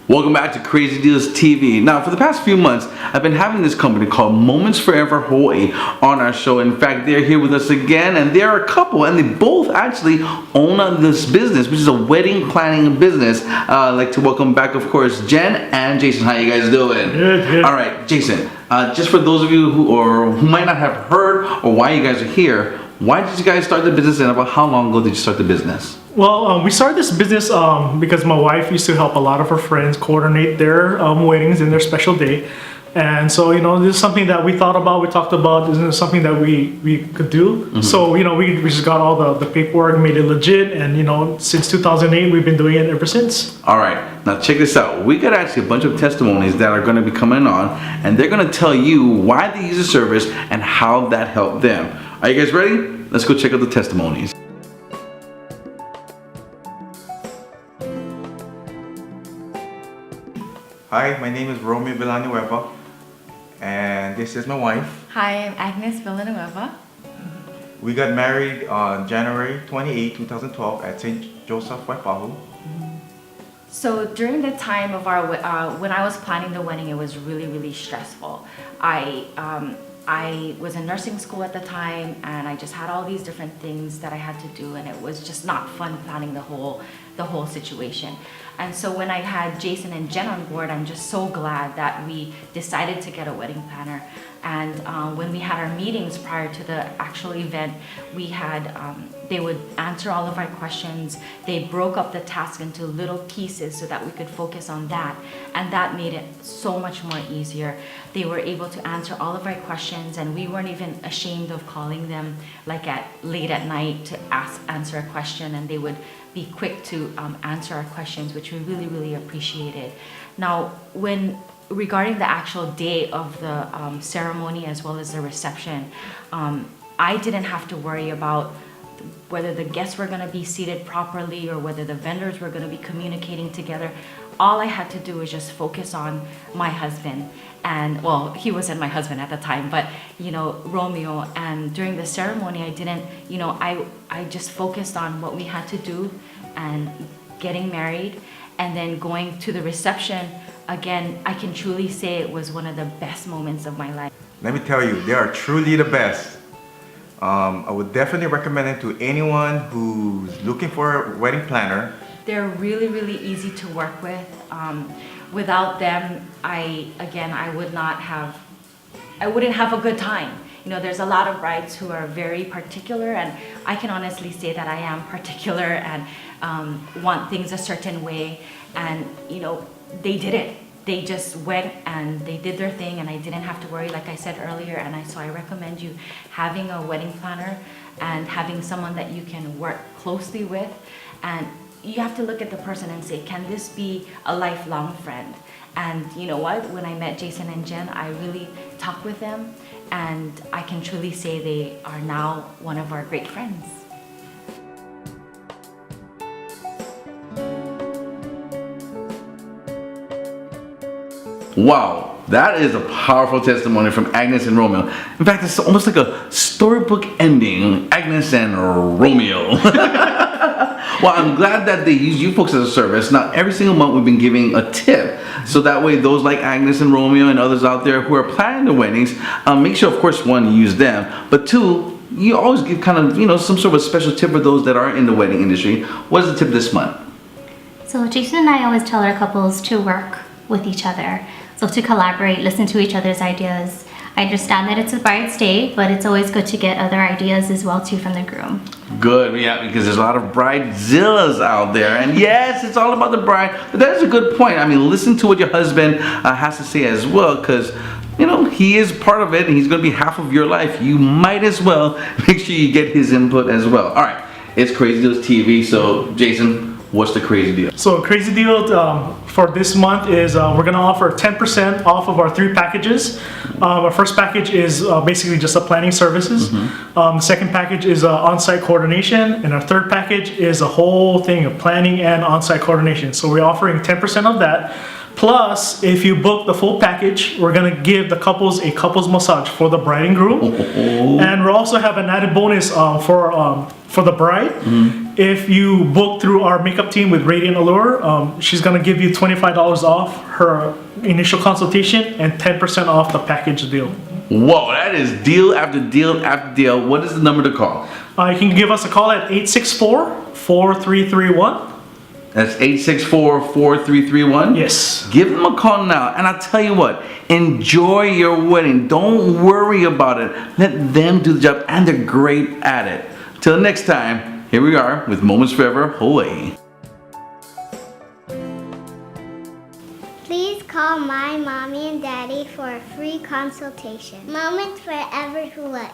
Welcome back to Crazy Deals TV. Now, for the past few months, I've been having this company called Moments Forever Hawaii on our show. In fact, they're here with us again, and they're a couple, and they both actually own this business, which is a wedding planning business. I'd like to welcome back, of course, Jen and Jason. How you guys doing? Good. All right, Jason, just for those of you who might not have heard or why you guys are here, why did you guys start the business, and about how long ago did you start the business? Well, we started this business because my wife used to help a lot of her friends coordinate their weddings and their special day. And so, this is something that we thought about, we talked about, this is something that we could do. Mm-hmm. So, we just got all the paperwork, made it legit, and, since 2008, we've been doing it ever since. All right, now check this out. We got actually a bunch of testimonies that are going to be coming on, and they're going to tell you why they use the service and how that helped them. Are you guys ready? Let's go check out the testimonies. Hi, my name is Romeo Villanueva, and this is my wife. Hi, I'm Agnes Villanueva. We got married on January 28, 2012 at St. Joseph, Waipahu. So during the time of our when I was planning the wedding, it was really stressful. I was in nursing school at the time, and I just had all these different things that I had to do, and it was just not fun planning the whole situation. And so when I had Jason and Jen on board, I'm just so glad that we decided to get a wedding planner. And when we had our meetings prior to the actual event, we had they would answer all of our questions. They broke up the task into little pieces so that we could focus on that, and that made it so much more easier. They were able to answer all of our questions, and we weren't even ashamed of calling them like late at night to answer a question, and they would be quick to answer our questions, which we really appreciated. Now, regarding the actual day of the ceremony as well as the reception, I didn't have to worry about whether the guests were going to be seated properly or whether the vendors were going to be communicating together. All I had to do was just focus on my husband, and well, he wasn't my husband at the time, but Romeo. And during the ceremony, I didn't, I just focused on what we had to do and getting married, and then going to the reception. Again, I can truly say it was one of the best moments of my life. Let me tell you, they are truly the best. I would definitely recommend it to anyone who's looking for a wedding planner. They're really easy to work with. Without them, I wouldn't have a good time. There's a lot of brides who are very particular, and I can honestly say that I am particular and want things a certain way, and they did it. They just went and they did their thing, and I didn't have to worry, like I said earlier. And so I recommend you having a wedding planner and having someone that you can work closely with. And you have to look at the person and say, can this be a lifelong friend? And you know what? When I met Jason and Jen, I really talked with them, and I can truly say they are now one of our great friends. Wow, that is a powerful testimony from Agnes and Romeo. In fact, it's almost like a storybook ending, Agnes and Romeo. Well, I'm glad that they use you folks as a service. Now, every single month we've been giving a tip, so that way those like Agnes and Romeo and others out there who are planning their weddings, make sure, of course, one, you use them, but two, you always give kind of, some sort of a special tip for those that are in the wedding industry. What is the tip this month? So Jason and I always tell our couples to work with each other. So to collaborate, listen to each other's ideas. I understand that it's a bride's day, but it's always good to get other ideas as well too from the groom. Good, yeah, because there's a lot of bridezillas out there, and yes, it's all about the bride, but that is a good point. I mean, listen to what your husband has to say as well, because he is part of it, and he's going to be half of your life. You might as well make sure you get his input as well. All right, it's Crazy Deals TV, so Jason, what's the crazy deal? So crazy deal for this month is we're going to offer 10% off of our 3 packages. Our first package is basically just a planning services. Mm-hmm. The second package is on-site coordination, and our third package is a whole thing of planning and on-site coordination. So we're offering 10% of that. Plus, if you book the full package, we're going to give the couples a couples massage for the bride and groom. And we also have an added bonus for the bride. Mm-hmm. if you book through our makeup team with Radiant Allure, she's gonna give you $25 off her initial consultation and 10% off the package deal. Whoa, that is deal after deal after deal. What is the number to call? You can give us a call at 864-4331. That's 864-4331. Yes. Give them a call now, and I'll tell you what, enjoy your wedding. Don't worry about it. Let them do the job, and they're great at it. Till next time, here we are with Moments Forever Hawaii. Please call my mommy and daddy for a free consultation. Moments Forever Hawaii.